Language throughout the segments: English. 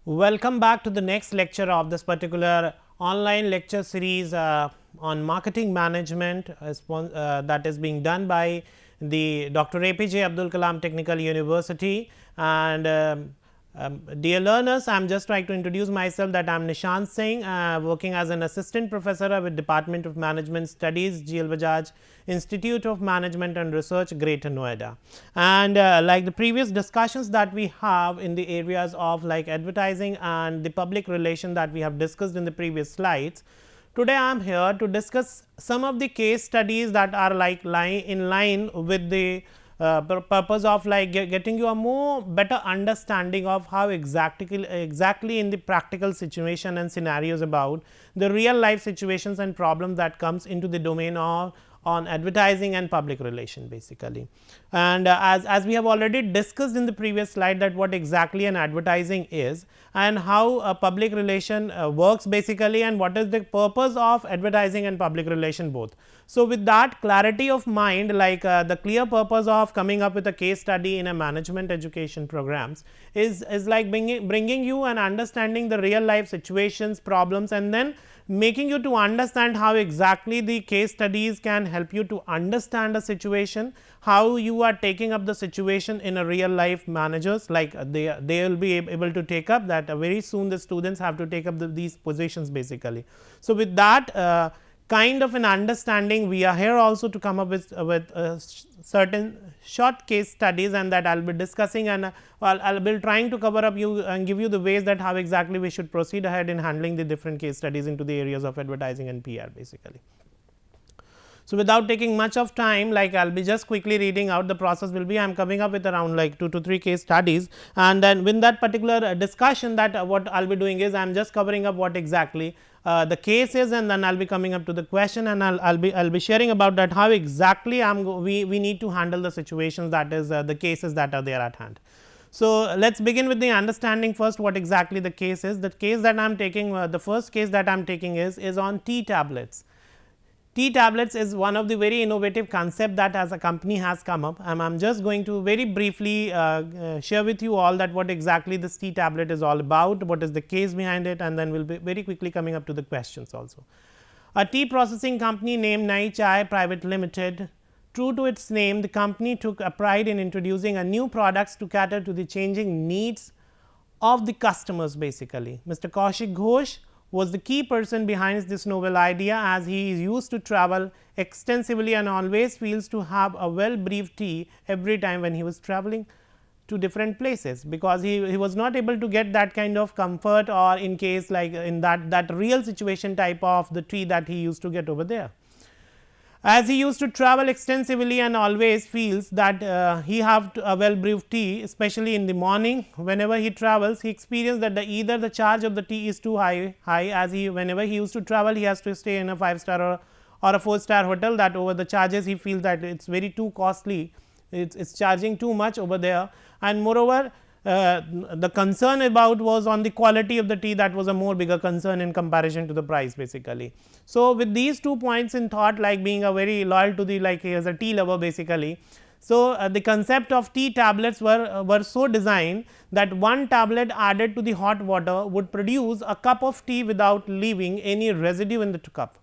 Welcome back to the next lecture of this particular online lecture series on marketing management that is being done by the Dr. APJ Abdul Kalam Technical University. And dear learners, I am just trying to introduce myself that I am Nishant Singh, working as an assistant professor with Department of Management Studies, GL Bajaj Institute of Management and Research, Greater Noida. And like the previous discussions that we have in the areas of like advertising and the public relation that we have discussed in the previous slides, today I am here to discuss some of the case studies that are like in line with the purpose of like getting you a more better understanding of how exactly in the practical situation and scenarios about the real life situations and problems that comes into the domain of on advertising and public relation basically. And as we have already discussed in the previous slide that what exactly an advertising is and how a public relation works basically, and what is the purpose of advertising and public relation both. So, with that clarity of mind, like the clear purpose of coming up with a case study in a management education programs is like bringing you and understanding the real life situations, problems, and then making you to understand how exactly the case studies can help you to understand a situation, how you are taking up the situation in a real life managers, like they will be able to take up that very soon the students have to take up these positions basically. So, with that kind of an understanding, we are here also to come up with certain short case studies, and that I will be discussing, and I will be trying to cover up you and give you the ways that how exactly we should proceed ahead in handling the different case studies into the areas of advertising and PR basically. So, without taking much of time, like I will be just quickly reading out the process will be I am coming up with around like 2 to 3 case studies, and then with that particular discussion that what I will be doing is I am just covering up what exactly the case is, and then I will be coming up to the question, and I will be sharing about that how exactly we need to handle the situations, that is the cases that are there at hand. So, let us begin with the understanding first what exactly the case is. The case that I am taking the first case that I am taking is on tea tablets. Tea tablets is one of the very innovative concept that as a company has come up, and I am just going to very briefly share with you all that what exactly this tea tablet is all about, what is the case behind it, and then we will be very quickly coming up to the questions also. A tea processing company named Nai Chai Private Limited, true to its name, the company took a pride in introducing a new products to cater to the changing needs of the customers basically. Mr. Kaushik Ghosh was the key person behind this novel idea, as he is used to travel extensively and always feels to have a well briefed tea every time when he was traveling to different places, because he was not able to get that kind of comfort, or in case like in that real situation type of the tea that he used to get over there. As he used to travel extensively and always feels that he have a well brewed tea, especially in the morning. Whenever he travels, he experiences that either the charge of the tea is too high, as whenever he used to travel, he has to stay in a 5-star or a 4-star hotel, that over the charges he feels that it is very too costly, it is charging too much over there, and moreover the concern about was on the quality of the tea, that was a more bigger concern in comparison to the price basically. So, with these 2 points in thought, like being a very loyal to the like he is a tea lover basically. So, the concept of tea tablets were so designed that one tablet added to the hot water would produce a cup of tea without leaving any residue in the cup.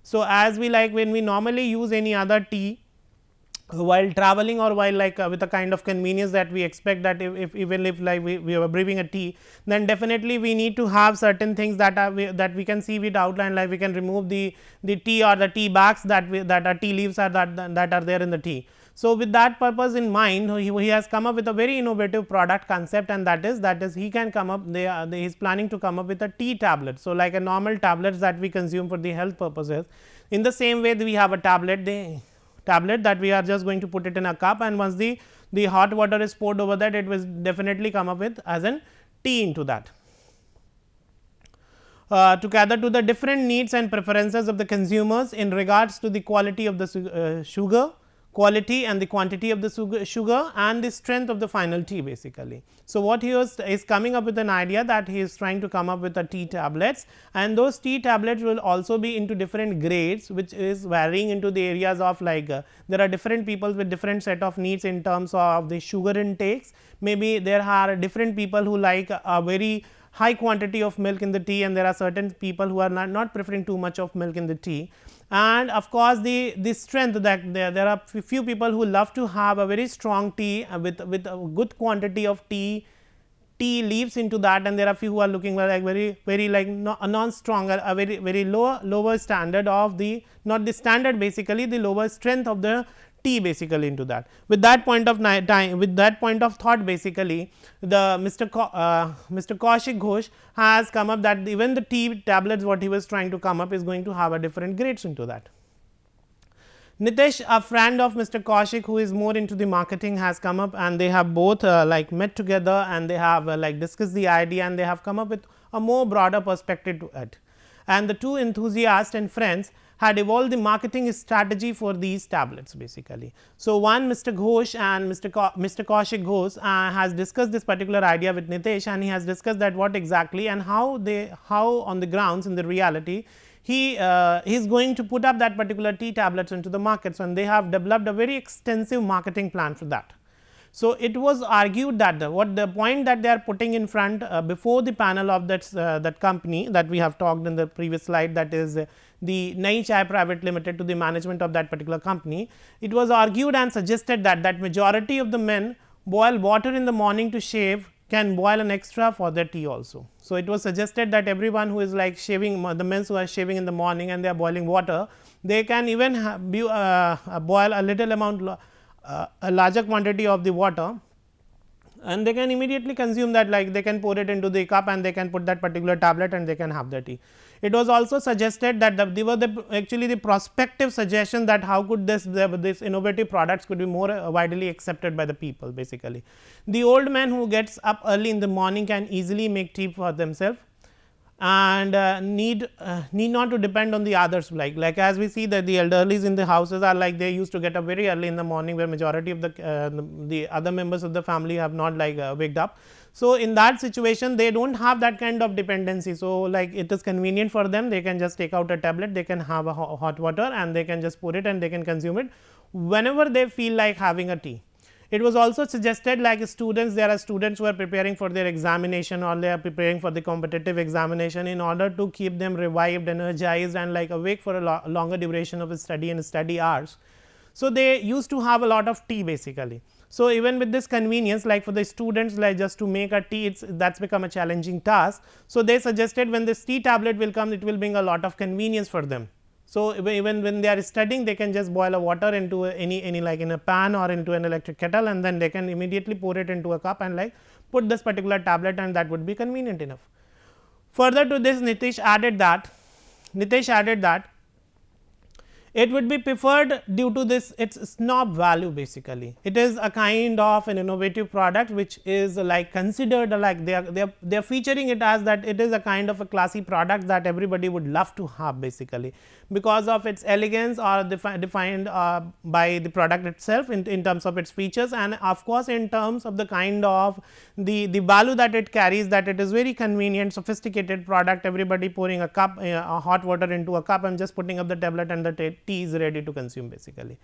So, as we like when we normally use any other tea while traveling, or while like with a kind of convenience that we expect that if even if like we are brewing a tea, then definitely we need to have certain things that are that we can see with outline, like we can remove the tea or the tea bags that are tea leaves are that are there in the tea. So, with that purpose in mind, he has come up with a very innovative product concept, and that is he can come up he is planning to come up with a tea tablet. So, like a normal tablets that we consume for the health purposes, in the same way we have a tablet that we are just going to put it in a cup, and once the hot water is poured over that, it will definitely come up with as an tea into that. To cater to the different needs and preferences of the consumers in regards to the quality of the sugar, quality and the quantity of the sugar and the strength of the final tea basically. So, what he is coming up with an idea that he is trying to come up with a tea tablets, and those tea tablets will also be into different grades, which is varying into the areas of like there are different people with different set of needs in terms of the sugar intakes. Maybe there are different people who like a very high quantity of milk in the tea, and there are certain people who are not preferring too much of milk in the tea. And of course, the strength that there are few people who love to have a very strong tea with a good quantity of tea leaves into that, and there are few who are looking like very like non-strong, a very lower standard of the, not the standard, basically the lower strength of the tea basically into that. With that point of time, with that point of thought, basically the Mr. Kaushik Ghosh has come up that even the tea tablets what he was trying to come up is going to have a different grades into that. Nitesh, a friend of Mr. Kaushik who is more into the marketing, has come up, and they have both like met together, and they have like discussed the idea, and they have come up with a more broader perspective to it. And the two enthusiasts and friends had evolved the marketing strategy for these tablets basically. So, one Mr. Ghosh and Mr. Kaushik Ghosh has discussed this particular idea with Nitesh, and he has discussed that what exactly and how on the grounds in the reality he is going to put up that particular tea tablets into the markets, and they have developed a very extensive marketing plan for that. So, it was argued that the point that they are putting in front before the panel of that company that we have talked in the previous slide, that is the Nai Chai Private Limited, to the management of that particular company. It was argued and suggested that majority of the men boil water in the morning to shave, can boil an extra for their tea also. So, it was suggested that everyone who is like shaving, the men who are shaving in the morning and they are boiling water, they can even boil a little amount, a larger quantity of the water, and they can immediately consume that, like they can pour it into the cup and they can put that particular tablet and they can have the tea. It was also suggested that they were actually the prospective suggestion that how could this innovative products could be more widely accepted by the people basically. The old man who gets up early in the morning can easily make tea for themselves, and need not to depend on the others, like as we see that the elderlies in the houses are like they used to get up very early in the morning, where majority of the other members of the family have not like waked up. So, in that situation they do not have that kind of dependency. So, like it is convenient for them, they can just take out a tablet, they can have a hot water and they can just pour it and they can consume it whenever they feel like having a tea. It was also suggested like students, there are students who are preparing for their examination or they are preparing for the competitive examination, in order to keep them revived, energized and like awake for a longer duration of study and study hours. So, they used to have a lot of tea basically. So, even with this convenience, like for the students, like just to make a tea, that's become a challenging task. So, they suggested when this tea tablet will come, it will bring a lot of convenience for them. So, even when they are studying, they can just boil a water into any like in a pan or into an electric kettle, and then they can immediately pour it into a cup and like put this particular tablet, and that would be convenient enough. Further to this, Nitesh added that it would be preferred due to this its snob value basically. It is a kind of an innovative product which is like considered like they are featuring it as that it is a kind of a classy product that everybody would love to have basically, because of its elegance or defined by the product itself in terms of its features, and of course, in terms of the kind of the value that it carries, that it is very convenient, sophisticated product. Everybody pouring a cup a hot water into a cup and just putting up the tablet, and the tea is ready to consume basically.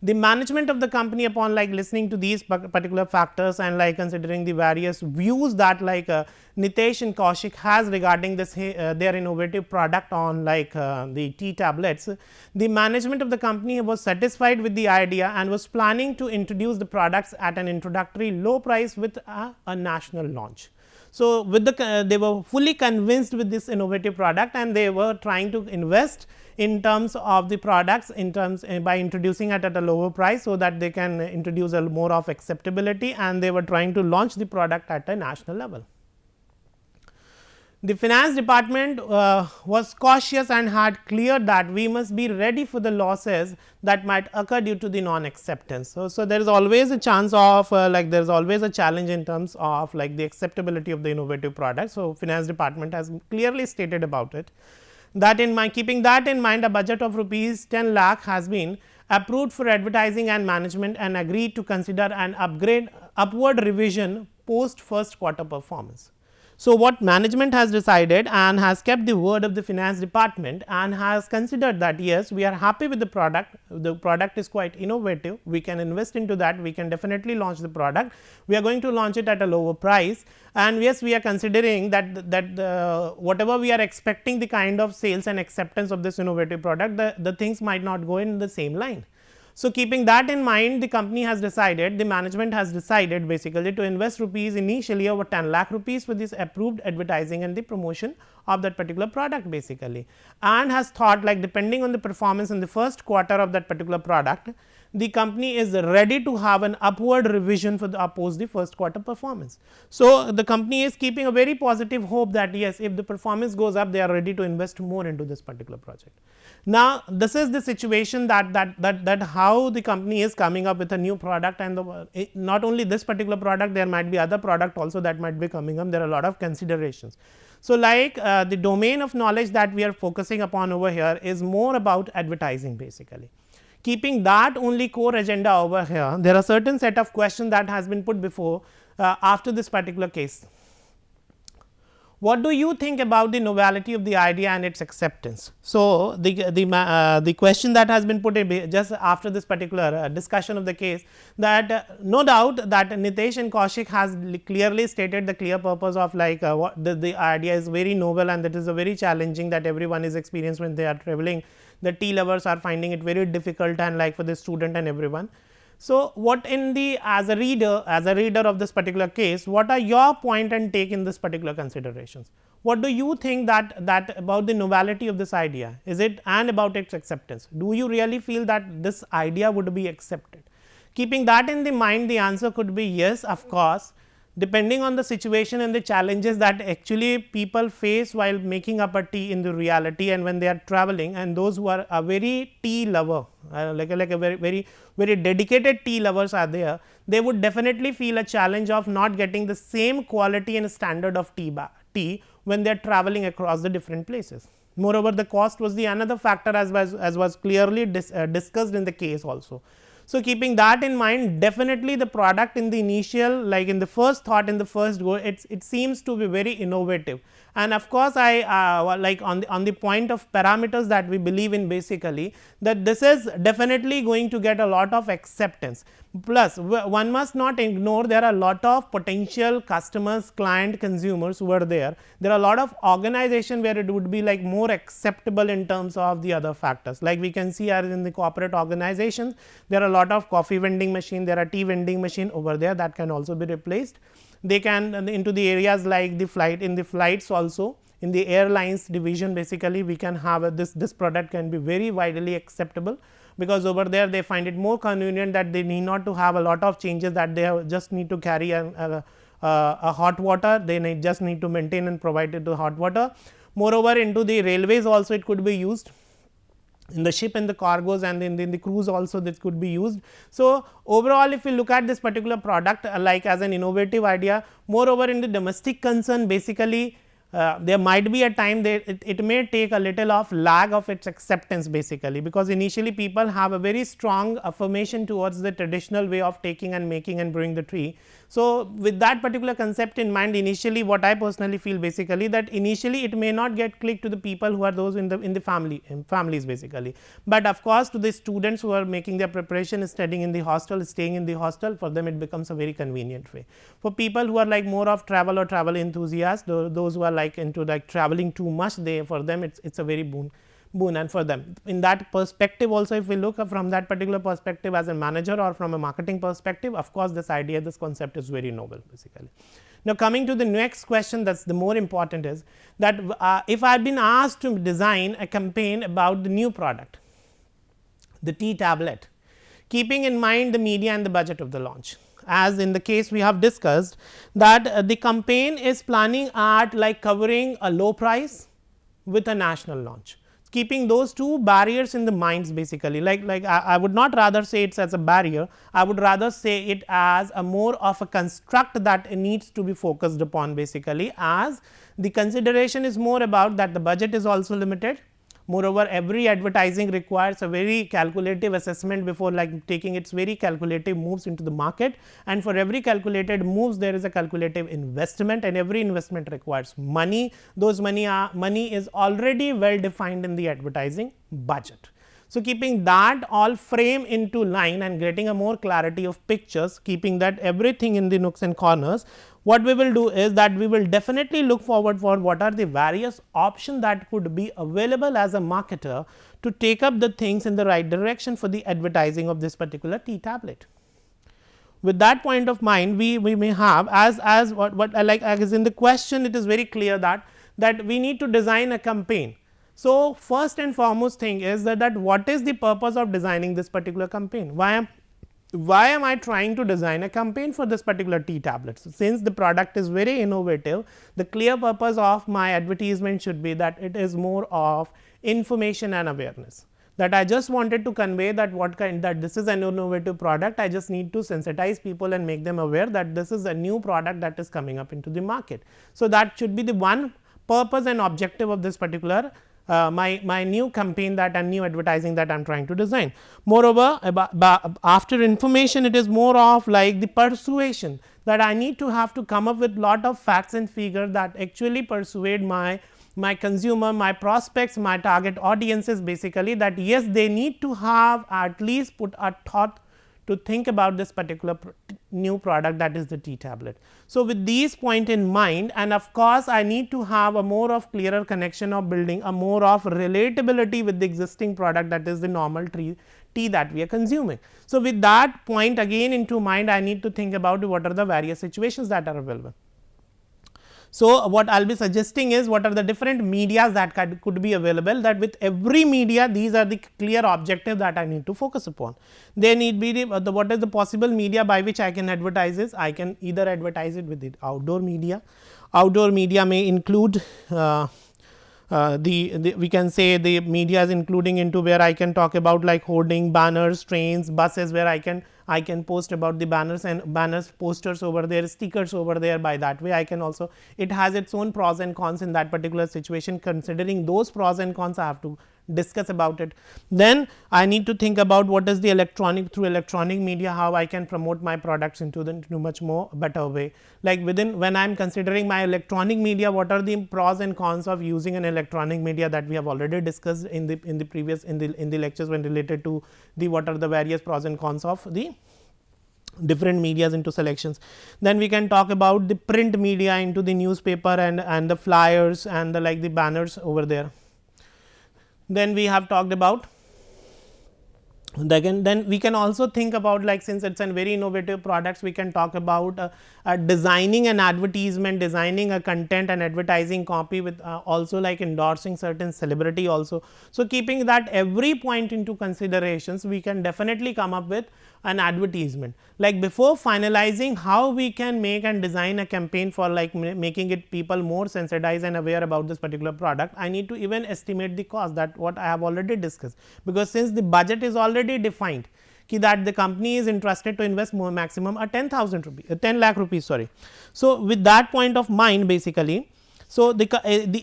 The management of the company, upon like listening to these particular factors and like considering the various views that like Nitesh and Kaushik has regarding this their innovative product on like the tea tablets, the management of the company was satisfied with the idea and was planning to introduce the products at an introductory low price with a national launch. So, with they were fully convinced with this innovative product, and they were trying to invest in terms of the products in terms by introducing it at a lower price, so that they can introduce a more of acceptability, and they were trying to launch the product at a national level. The finance department was cautious and had cleared that we must be ready for the losses that might occur due to the non acceptance. So, there is always a chance of like there is always a challenge in terms of like the acceptability of the innovative product. So, finance department has clearly stated about it, that in keeping that in mind, a budget of rupees 10 lakh has been approved for advertising and management, and agreed to consider an upward revision post first quarter performance. So, what management has decided and has kept the word of the finance department and has considered that yes, we are happy with the product is quite innovative, we can invest into that, we can definitely launch the product, we are going to launch it at a lower price, and yes, we are considering that whatever we are expecting the kind of sales and acceptance of this innovative product, the things might not go in the same line. So, keeping that in mind, the company has decided, the management has decided basically to invest rupees initially over 10 lakh rupees for this approved advertising and the promotion of that particular product basically, and has thought like depending on the performance in the first quarter of that particular product, the company is ready to have an upward revision for the oppose the first quarter performance. So, the company is keeping a very positive hope that yes, if the performance goes up, they are ready to invest more into this particular project. Now, this is the situation that how the company is coming up with a new product, and not only this particular product, there might be other product also that might be coming up. There are a lot of considerations. So, like the domain of knowledge that we are focusing upon over here is more about advertising basically. Keeping that only core agenda over here, there are certain set of questions that has been put before after this particular case. What do you think about the novelty of the idea and its acceptance? So, the question that has been put in just after this particular discussion of the case, that no doubt that Nitesh and Kaushik has clearly stated the clear purpose of like what the idea is very novel, and that is a very challenging that everyone is experienced when they are traveling. The tea lovers are finding it very difficult, and like for the student and everyone. So, what in the as a reader of this particular case, what are your point and take in this particular considerations? What do you think that about the novelty of this idea, is it, and about its acceptance? Do you really feel that this idea would be accepted? Keeping that in the mind, the answer could be yes, of course, depending on the situation and the challenges that actually people face while making up a tea in the reality and when they are traveling, and those who are a very tea lover like a very dedicated tea lovers are there, they would definitely feel a challenge of not getting the same quality and standard of tea when they are traveling across the different places. Moreover, the cost was the another factor as was clearly discussed in the case also. So, keeping that in mind, definitely the product in the initial, like in the first thought, in the first go, it seems to be very innovative. And of course, I like on the point of parameters that we believe in basically, that this is definitely going to get a lot of acceptance. Plus, one must not ignore there are a lot of potential customers, client, consumers who are there. There are a lot of organization where it would be like more acceptable in terms of the other factors. Like we can see as in the corporate organizations, there are a lot of coffee vending machine, there are tea vending machine over there that can also be replaced. They can into the areas like the flights also, in the airlines division basically we can have this product can be very widely acceptable, because over there they find it more convenient that they need not to have a lot of changes, that they just need to carry a hot water, they just need to maintain and provide it to hot water. Moreover, into the railways also it could be used, in the ship and the cargoes, and in the cruise also this could be used. So, overall if we look at this particular product like as an innovative idea, moreover in the domestic concern basically there might be a time that it may take a little of lag of its acceptance basically, because initially people have a very strong affirmation towards the traditional way of taking and making and brewing the tea. So, with that particular concept in mind, initially what I personally feel basically, that initially it may not get clicked to the people who are those in the families basically, but of course to the students who are making their preparation, studying in the hostel, staying in the hostel, for them it becomes a very convenient way. For people who are like more of travel or travel enthusiasts, those who are like into like traveling too much, they for them it's a very boon. And for them in that perspective also, if we look from that particular perspective as a manager or from a marketing perspective, of course this idea, this concept is very noble basically. Now, coming to the next question, that's the more important, is that if I have been asked to design a campaign about the new product, the tea tablet, keeping in mind the media and the budget of the launch, as in the case we have discussed that the campaign is planning at like covering a low price with a national launch. Keeping those two barriers in the minds basically, like I would not rather say it as a barrier, I would rather say it as a more of a construct that needs to be focused upon basically, as the consideration is more about that the budget is also limited. Moreover, every advertising requires a very calculative assessment before like taking its very calculative moves into the market, and for every calculated moves there is a calculative investment, and every investment requires money. Those money is already well defined in the advertising budget. So, keeping that all frame into line and getting a more clarity of pictures, keeping that everything in the nooks and corners, what we will do is that we will definitely look forward for what are the various options that could be available as a marketer to take up the things in the right direction for the advertising of this particular T-tablet. With that point of mind, we may have as what I like as in the question, it is very clear that we need to design a campaign. So, first and foremost thing is that what is the purpose of designing this particular campaign? Why am I trying to design a campaign for this particular T-tablet? So, since the product is very innovative, the clear purpose of my advertisement should be that it is more of information and awareness, that I just wanted to convey that that this is an innovative product. I just need to sensitize people and make them aware that this is a new product that is coming up into the market. So, that should be the one purpose and objective of this particular my new campaign that and new advertising that I am trying to design. Moreover, after information, it is more of like the persuasion, that I need to have to come up with lot of facts and figures that actually persuade my consumer, my prospects, my target audiences basically, that yes, they need to have at least put a thought to think about this particular new product, that is the T-tablet. So, with these point in mind, and of course, I need to have a more of clearer connection of building a more of relatability with the existing product, that is the normal tea that we are consuming. So, with that point again into mind, I need to think about what are the various situations that are available. So, what I will be suggesting is what are the different medias that could be available, that with every media these are the clear objectives that I need to focus upon. There need be what is the possible media by which I can advertise this. I can either advertise it with the outdoor media. Outdoor media may include we can say the media is including into where I can talk about like hoarding, banners, trains, buses, where I can post about the banners, posters over there, stickers over there. By that way I can also, it has its own pros and cons in that particular situation. Considering those pros and cons, I have to discuss about it. Then I need to think about what is the through electronic media, how I can promote my products into much more better way. Like when I am considering my electronic media, what are the pros and cons of using an electronic media, that we have already discussed in the previous in the lectures when related to the what are the various pros and cons of the different medias into selections. Then we can talk about the print media into the newspaper and the flyers and the like the banners over there. Then we have talked about then we can also think about, like since it is a very innovative products, we can talk about designing an advertisement, designing a content and advertising copy with also like endorsing certain celebrity also. So, keeping that every point into considerations, we can definitely come up with an advertisement. Like before finalizing how we can make and design a campaign for like making it people more sensitized and aware about this particular product, I need to even estimate the cost, that what I have already discussed, because since the budget is already defined that the company is interested to invest more maximum 10 lakh rupees sorry. So, with that point of mind basically, so the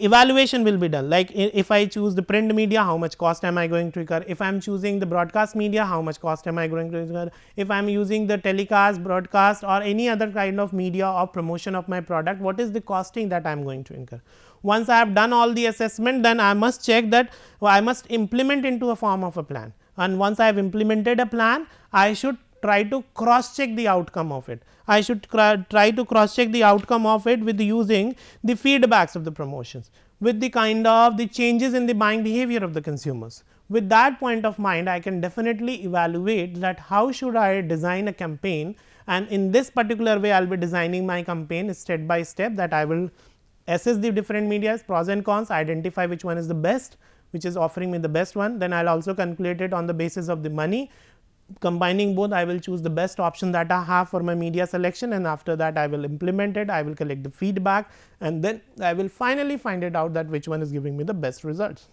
evaluation will be done, like if I choose the print media, how much cost am I going to incur, if I am choosing the broadcast media, how much cost am I going to incur, if I am using the telecast, broadcast or any other kind of media or promotion of my product, what is the costing that I am going to incur. Once I have done all the assessment, then I must check that I must implement into a form of a plan, and once I have implemented a plan, I should try to cross check the outcome of it. I should try to cross check the outcome of it with using the feedbacks of the promotions, with the kind of the changes in the buying behavior of the consumers. With that point of mind, I can definitely evaluate that how should I design a campaign, and in this particular way I will be designing my campaign step by step, that I will assess the different medias, pros and cons, identify which one is the best, which is offering me the best one. Then I will also calculate it on the basis of the money. Combining both, I will choose the best option that I have for my media selection, and after that I will implement it, I will collect the feedback, and then I will finally find it out that which one is giving me the best results.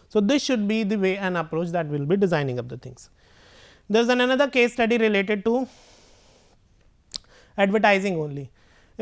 So, this should be the way and approach that we will be designing up the things. There is another case study related to advertising only.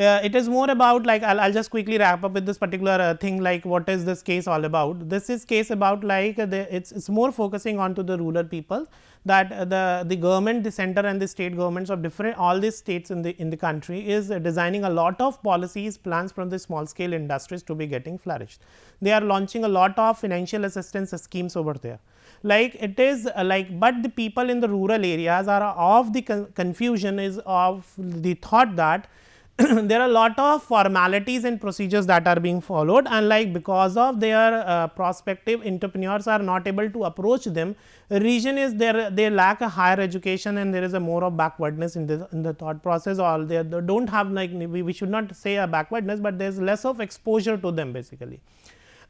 It is more about like I'll just quickly wrap up with this particular thing, like what is this case all about. This is case about like it's more focusing on to the rural people, that the government, the center and the state governments of different all these states in the country is designing a lot of policies, plans from the small scale industries to be getting flourished. They are launching a lot of financial assistance schemes over there. Like it is like, but the people in the rural areas are of the confusion, is of the thought that there are a lot of formalities and procedures that are being followed, and like because of their prospective entrepreneurs are not able to approach them. Reason is there, they lack a higher education and there is a more of backwardness in the thought process, or they do not have, like we should not say a backwardness, but there is less of exposure to them basically.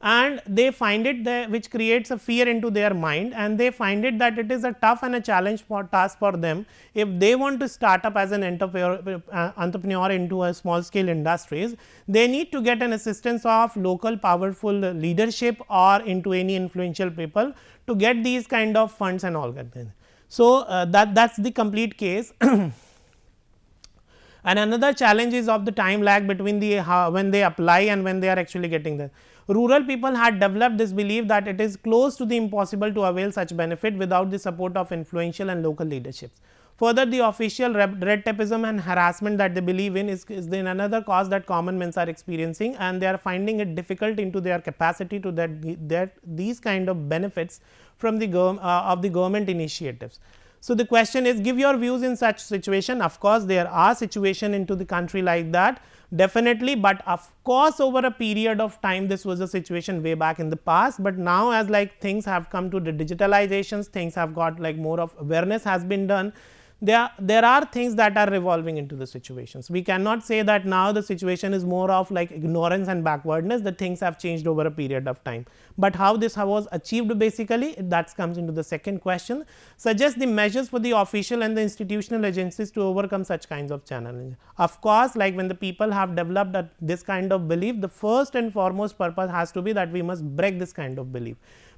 And they find it which creates a fear into their mind, and they find it that it is a tough and a challenge for task for them if they want to start up as an entrepreneur into a small scale industries. They need to get an assistance of local powerful leadership or into any influential people to get these kind of funds and all that. So, that's the complete case. And another challenge is of the time lag between the when they apply and when they are actually getting there. Rural people had developed this belief that it is close to the impossible to avail such benefit without the support of influential and local leaderships. Further, the official red tapeism and harassment that they believe in is then another cause that common men are experiencing, and they are finding it difficult into their capacity to that these kind of benefits from the government initiatives. So, the question is, give your views in such situation. Of course, there are situation into the country like that, definitely, but of course, over a period of time this was a situation way back in the past, but now as like things have come to the digitalizations, things have got like more of awareness has been done. There are things that are revolving into the situations. We cannot say that now the situation is more of like ignorance and backwardness, the things have changed over a period of time. But how this was achieved basically, that comes into the second question. Suggest the measures for the official and the institutional agencies to overcome such kinds of challenges. Of course, like when the people have developed this kind of belief, the first and foremost purpose has to be that we must break this kind of belief.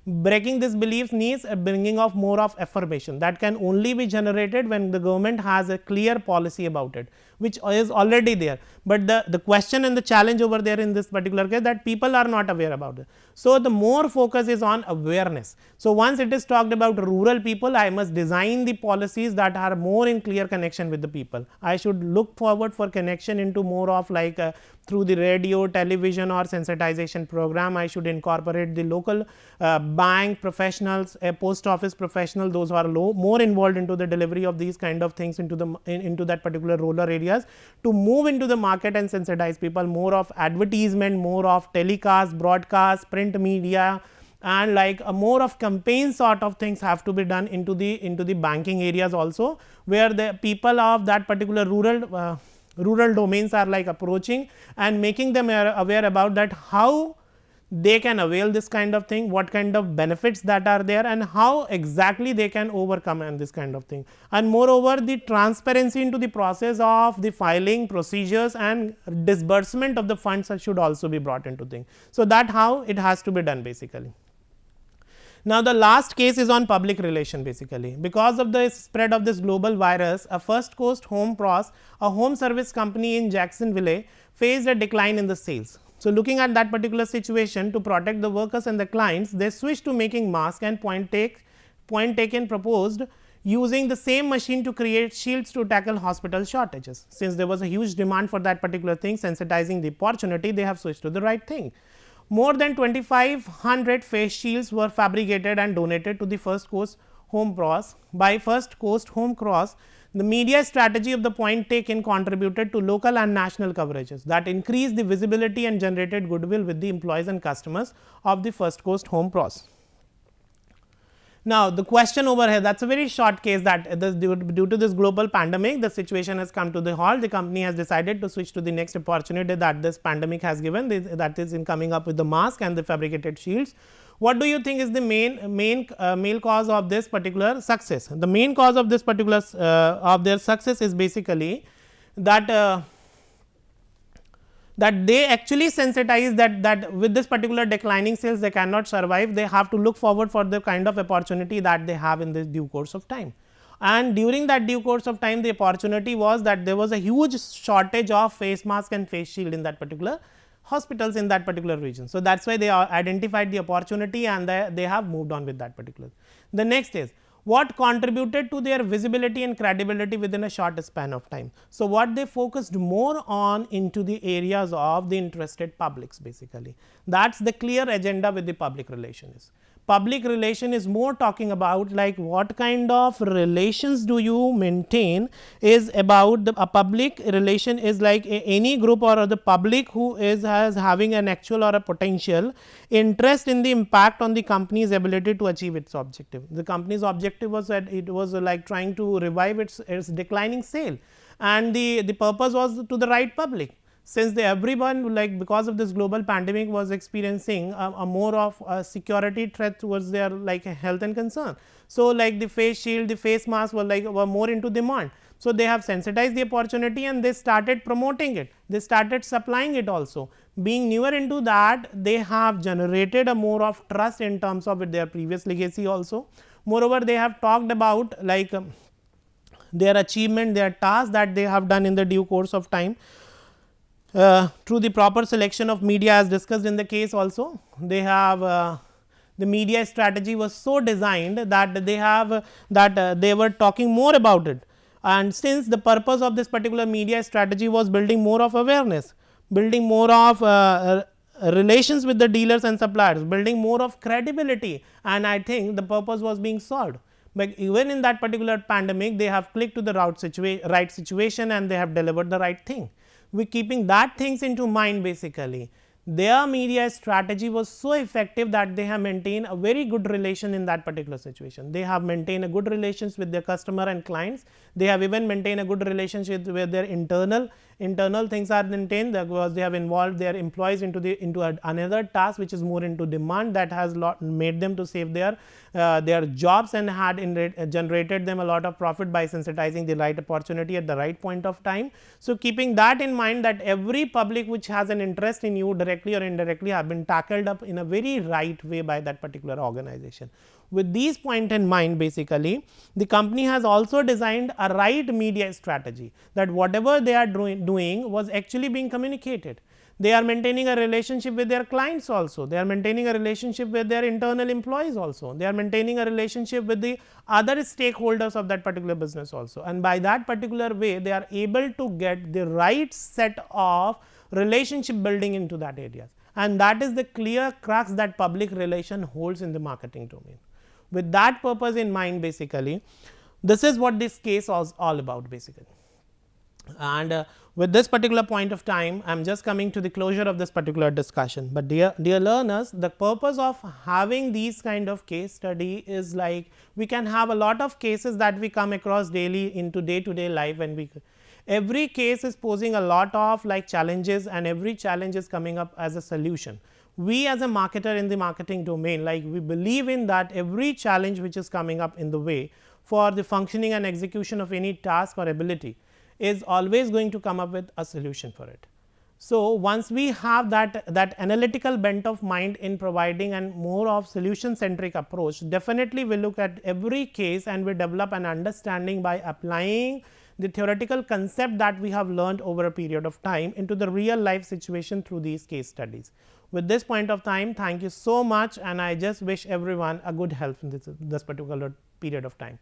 Breaking this belief needs a bringing of more of affirmation, that can only be generated when the government has a clear policy about it, which is already there. But the question and the challenge over there in this particular case, that people are not aware about it. So, the more focus is on awareness. So, once it is talked about rural people, I must design the policies that are more in clear connection with the people. I should look forward for connection into more of like through the radio, television or sensitization program. I should incorporate the local bank professionals, post office professional, those who are more involved into the delivery of these kind of things into that particular rural areas, to move into the market and sensitize people, more of advertisement, more of telecast, broadcast, print media, and like a more of campaign sort of things have to be done into the banking areas also, where the people of that particular rural domains are like approaching and making them aware about that, how they can avail this kind of thing, what kind of benefits that are there, and how exactly they can overcome and this kind of thing. And moreover, the transparency into the process of the filing procedures and disbursement of the funds should also be brought into thing. So, that how it has to be done basically. Now, the last case is on public relation basically. Because of the spread of this global virus, a First Coast Home Pros, a home service company in Jacksonville, faced a decline in the sales. So, looking at that particular situation, to protect the workers and the clients, they switched to making masks and point taken proposed using the same machine to create shields to tackle hospital shortages. Since there was a huge demand for that particular thing, sensitizing the opportunity, they have switched to the right thing. More than 2,500 face shields were fabricated and donated to the First Coast Home Pros. By First Coast Home Cross, the media strategy of the point taken contributed to local and national coverages that increased the visibility and generated goodwill with the employees and customers of the First Coast Home Pros. Now, the question over here, that is a very short case, that due to this global pandemic, the situation has come to the halt. The company has decided to switch to the next opportunity that this pandemic has given, that is in coming up with the mask and the fabricated shields. What do you think is the main cause of this particular success? The main cause of this particular of their success is basically that that they actually sensitize that with this particular declining sales they cannot survive, they have to look forward for the kind of opportunity that they have in this due course of time. and during that due course of time, the opportunity was that there was a huge shortage of face mask and face shield in that particular hospitals in that particular region. So, that is why they identified the opportunity and they have moved on with that particular. The next is what contributed to their visibility and credibility within a short span of time. So, what they focused more on into the areas of the interested publics basically, that is the clear agenda with the public relations. Public relation is more talking about like what kind of relations do you maintain, is about a public relation is like any group or the public who is having an actual or a potential interest in the impact on the company's ability to achieve its objective. The company's objective was that it was like trying to revive its declining sale, and the purpose was to the right public. Since everyone like because of this global pandemic was experiencing a more of a security threat towards their like health and concern. So, like the face shield, the face mask were more into demand. So, they have sensitized the opportunity and they started promoting it, they started supplying it also. Being newer into that, they have generated a more of trust in terms of their previous legacy also. Moreover, they have talked about like their achievement, their tasks that they have done in the due course of time. Through the proper selection of media as discussed in the case also, they have the media strategy was so designed that they have they were talking more about it, and since the purpose of this particular media strategy was building more of awareness, building more of relations with the dealers and suppliers, building more of credibility, and I think the purpose was being solved. But even in that particular pandemic, they have clicked to the right situation and they have delivered the right thing. We keeping that things into mind basically, their media strategy was so effective that they have maintained a very good relation in that particular situation. They have maintained a good relations with their customer and clients. They have even maintained a good relationship with their internal things are maintained, because they have involved their employees into another task which is more into demand, that has made them to save their jobs and had generated them a lot of profit by sensitizing the right opportunity at the right point of time. So, keeping that in mind, that every public which has an interest in you directly or indirectly have been tackled up in a very right way by that particular organization. With these points in mind basically, the company has also designed a right media strategy, that whatever they are doing was actually being communicated. They are maintaining a relationship with their clients also, they are maintaining a relationship with their internal employees also, they are maintaining a relationship with the other stakeholders of that particular business also, and by that particular way they are able to get the right set of relationship building into that areas, and that is the clear crux that public relation holds in the marketing domain. With that purpose in mind basically, this is what this case was all about basically. And with this particular point of time, I am just coming to the closure of this particular discussion. But dear learners, the purpose of having these kind of case study is like we can have a lot of cases that we come across daily into day to day life, and every case is posing a lot of like challenges, and every challenge is coming up as a solution. We as a marketer in the marketing domain, like we believe in that every challenge which is coming up in the way for the functioning and execution of any task or ability is always going to come up with a solution for it. So, once we have that analytical bent of mind in providing and more of solution centric approach, definitely we look at every case and we develop an understanding by applying the theoretical concept that we have learned over a period of time into the real life situation through these case studies. With this point of time, thank you so much, and I just wish everyone a good health in this particular period of time.